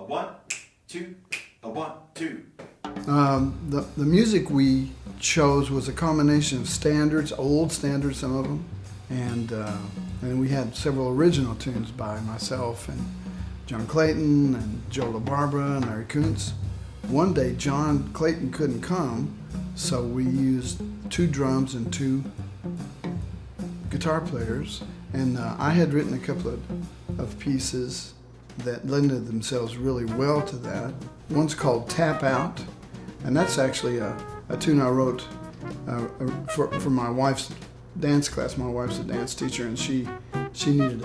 A one, two, a one, two. The music we chose was a combination of standards, old standards, some of them, and we had several original tunes by myself and John Clayton and Joe LaBarbera and Larry Kuntz. One day John Clayton couldn't come, so we used 2 drums and 2 guitar players, and I had written a couple of pieces that lended themselves really well to that. One's called Tap Out, and that's actually a tune I wrote for my wife's dance class. My wife's a dance teacher, and she needed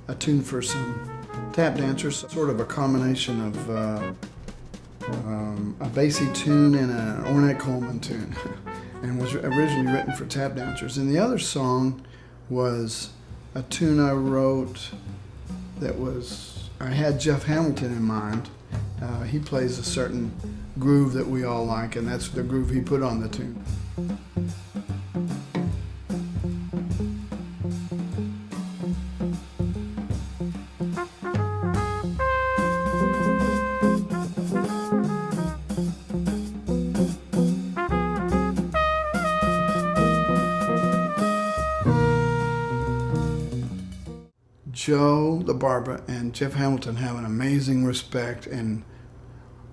a tune for some tap dancers, sort of a combination of a bassy tune and an Ornette Coleman tune, and was originally written for tap dancers. And the other song was a tune I wrote that I had Jeff Hamilton in mind. He plays a certain groove that we all like, and that's the groove he put on the tune. Joe LaBarbera and Jeff Hamilton have an amazing respect and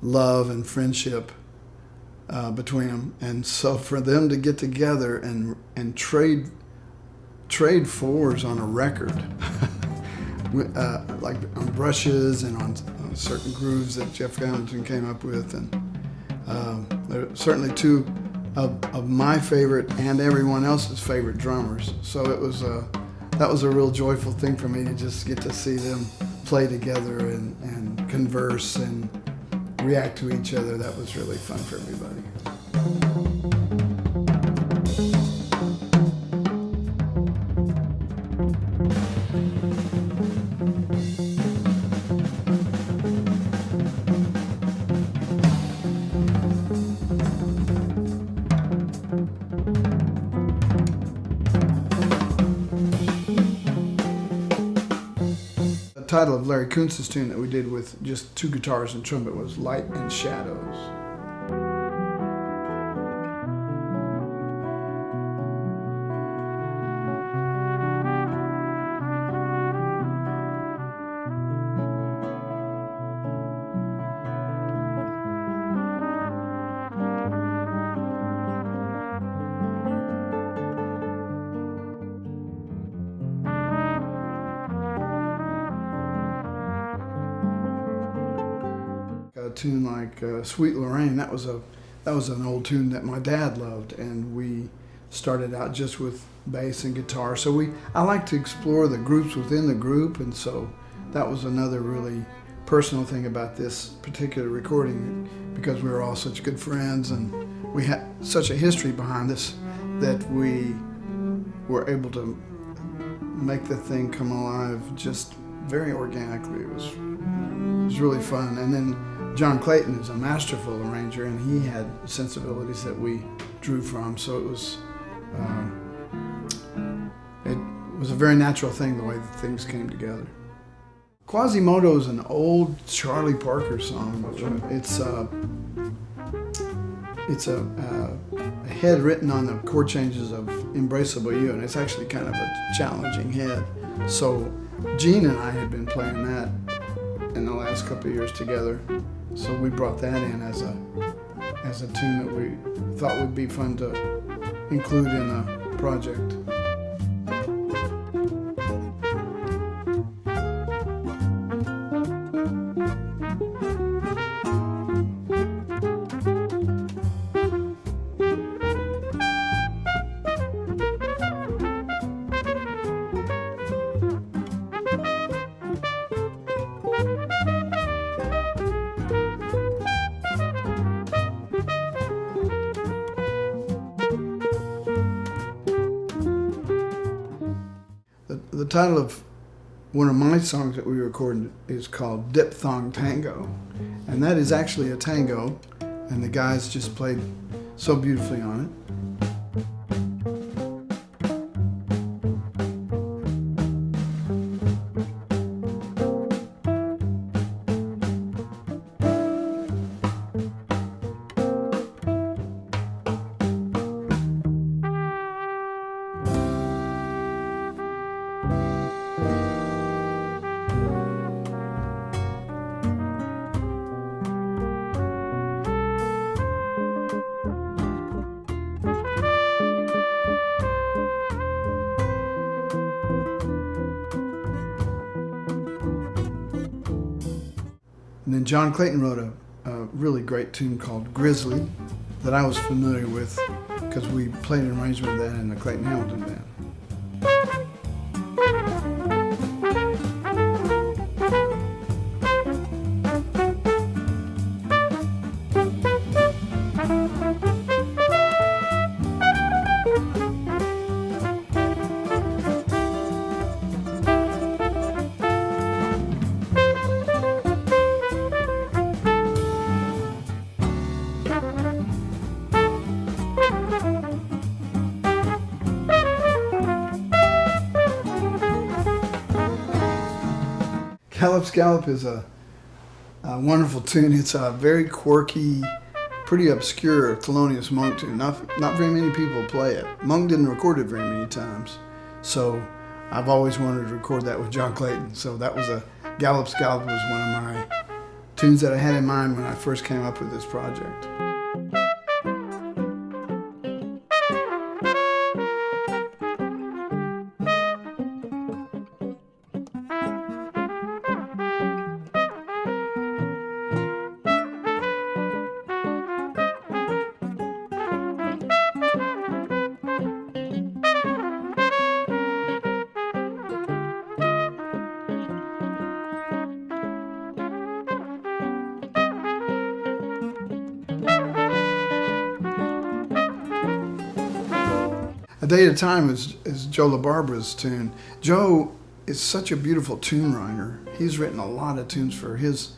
love and friendship between them, and so for them to get together and trade fours on a record, like on brushes and on certain grooves that Jeff Hamilton came up with, and they're certainly 2 of my favorite and everyone else's favorite drummers. So that was a real joyful thing for me to just get to see them play together and converse and react to each other. That was really fun for everybody. The title of Larry Kuntz's tune that we did with just 2 guitars and trumpet was Light and Shadows. A tune like Sweet Lorraine, that was an old tune that my dad loved, and we started out just with bass and guitar. So I like to explore the groups within the group, and so that was another really personal thing about this particular recording, because we were all such good friends and we had such a history behind us that we were able to make the thing come alive just very organically. It was really fun. And then John Clayton is a masterful arranger, and he had sensibilities that we drew from, so it was a very natural thing, the way that things came together. Quasimodo is an old Charlie Parker song. It's a head written on the chord changes of Embraceable You, and it's actually kind of a challenging head. So Gene and I had been playing that in the last couple of years together, so we brought that in as a tune that we thought would be fun to include in the project. The title of one of my songs that we recorded is called Diphthong Tango, and that is actually a tango, and the guys just played so beautifully on it. And then John Clayton wrote a really great tune called Grizzly that I was familiar with because we played an arrangement of that in the Clayton Hamilton Band. Gallop Scallop is a wonderful tune. It's a very quirky, pretty obscure Thelonious Monk tune. Not very many people play it. Monk didn't record it very many times. So I've always wanted to record that with John Clayton. So that was Gallop Scallop was one of my tunes that I had in mind when I first came up with this project. A Day at a Time is Joe LaBarbera's tune. Joe is such a beautiful tune writer. He's written a lot of tunes for his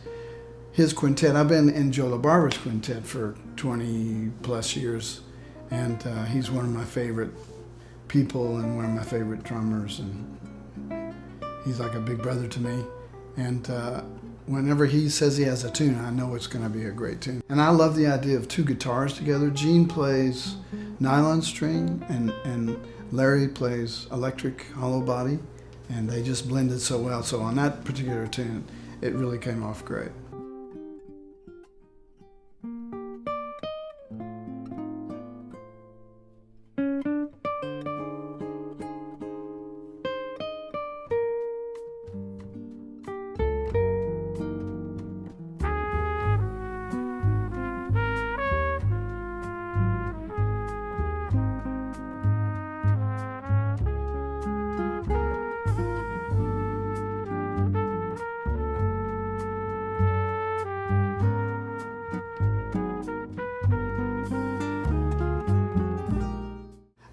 quintet. I've been in Joe LaBarbera's quintet for 20 plus years, and he's one of my favorite people and one of my favorite drummers, and he's like a big brother to me. And whenever he says he has a tune, I know it's going to be a great tune. And I love the idea of two guitars together. Gene plays nylon string and Larry plays electric hollow body, and they just blended so well. So on that particular tune, it really came off great.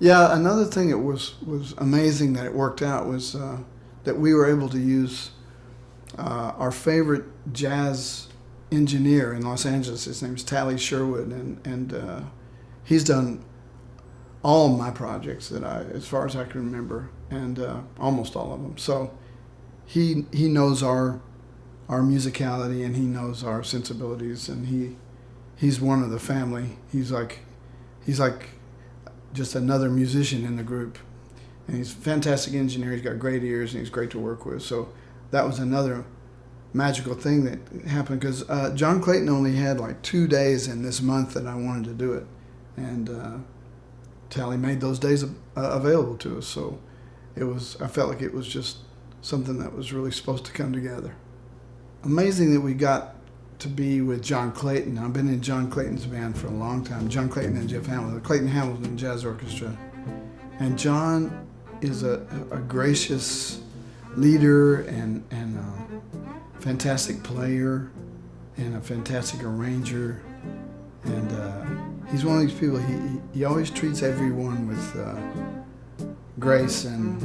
Yeah, another thing that was amazing that it worked out was that we were able to use our favorite jazz engineer in Los Angeles. His name's Tally Sherwood, and he's done all of my projects that as far as I can remember, and almost all of them. So he knows our musicality, and he knows our sensibilities, and he's one of the family. He's like just another musician in the group, and he's a fantastic engineer. He's got great ears, and he's great to work with. So that was another magical thing that happened, because John Clayton only had like 2 days in this month that I wanted to do it, and Tally made those days available to us. So I felt like it was just something that was really supposed to come together. Amazing that we got to be with John Clayton. I've been in John Clayton's band for a long time. John Clayton and Jeff Hamilton, the Clayton Hamilton Jazz Orchestra. And John is a gracious leader and a fantastic player and a fantastic arranger. And he's one of these people, he always treats everyone with grace and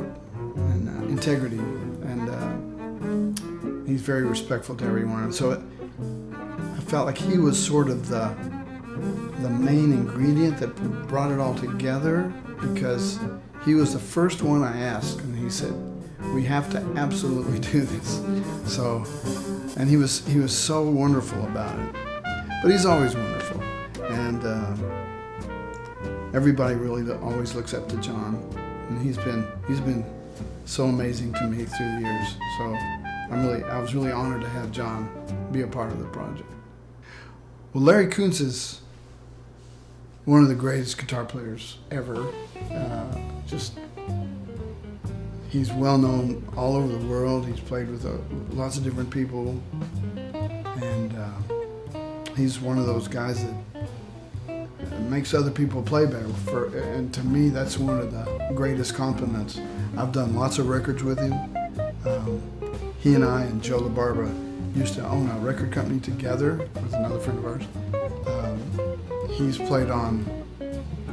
integrity. And he's very respectful to everyone. And so I felt like he was sort of the main ingredient that brought it all together, because he was the first one I asked, and he said, "We have to absolutely do this." So, and he was so wonderful about it. But he's always wonderful, and everybody really always looks up to John, and he's been so amazing to me through the years. So I was really honored to have John be a part of the project. Well, Larry Kuntz is one of the greatest guitar players ever. He's well known all over the world. He's played with lots of different people, and He's one of those guys that makes other people play better. And to me, that's one of the greatest compliments. I've done lots of records with him. He and I and Joe LaBarbera used to own a record company together with another friend of ours. He's played on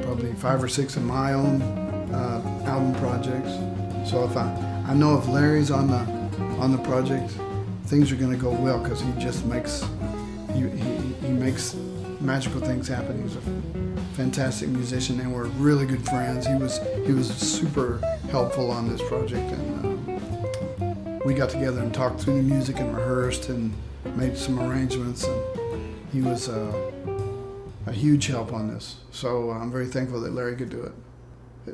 probably 5 or 6 of my own album projects. So if I know if Larry's on the project, things are going to go well because he just makes he makes magical things happen. He's a fantastic musician, and we're really good friends. He was super helpful on this project, and we got together and talked through the music and rehearsed and made some arrangements, and he was a huge help on this. So I'm very thankful that Larry could do it.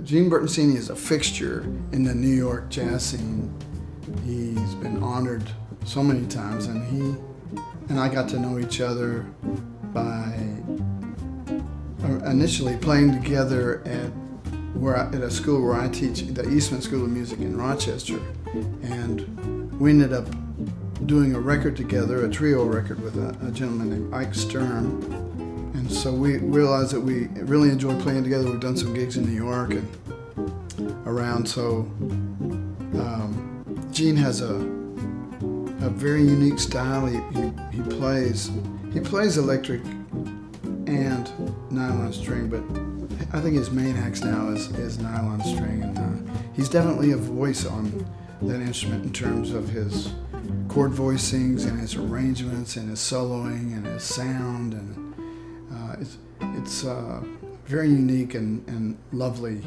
Gene Bertoncini is a fixture in the New York jazz scene. He's been honored so many times, and he and I got to know each other by initially playing together at a school where I teach, the Eastman School of Music in Rochester, and we ended up doing a record together, a trio record with a gentleman named Ike Stern. And so we realized that we really enjoyed playing together. We've done some gigs in New York and around. So Gene has a very unique style. He plays electric and nylon string, but I think his main act now is nylon string, and he's definitely a voice on that instrument in terms of his chord voicings and his arrangements and his soloing and his sound, and it's very unique and lovely.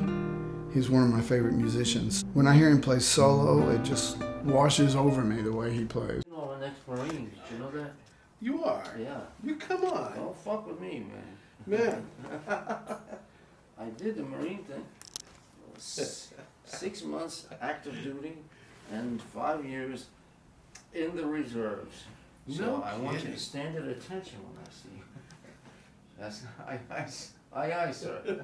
He's one of my favorite musicians. When I hear him play solo, it just washes over me the way he plays. You know, I'm an ex-Marine. Did you know that? You are? Yeah. You come on. Don't fuck with me, man. Man. I did the Marine thing. 6 months active duty and 5 years in the reserves. So No I want you kidding. to stand at attention when I see you. That's aye, sir.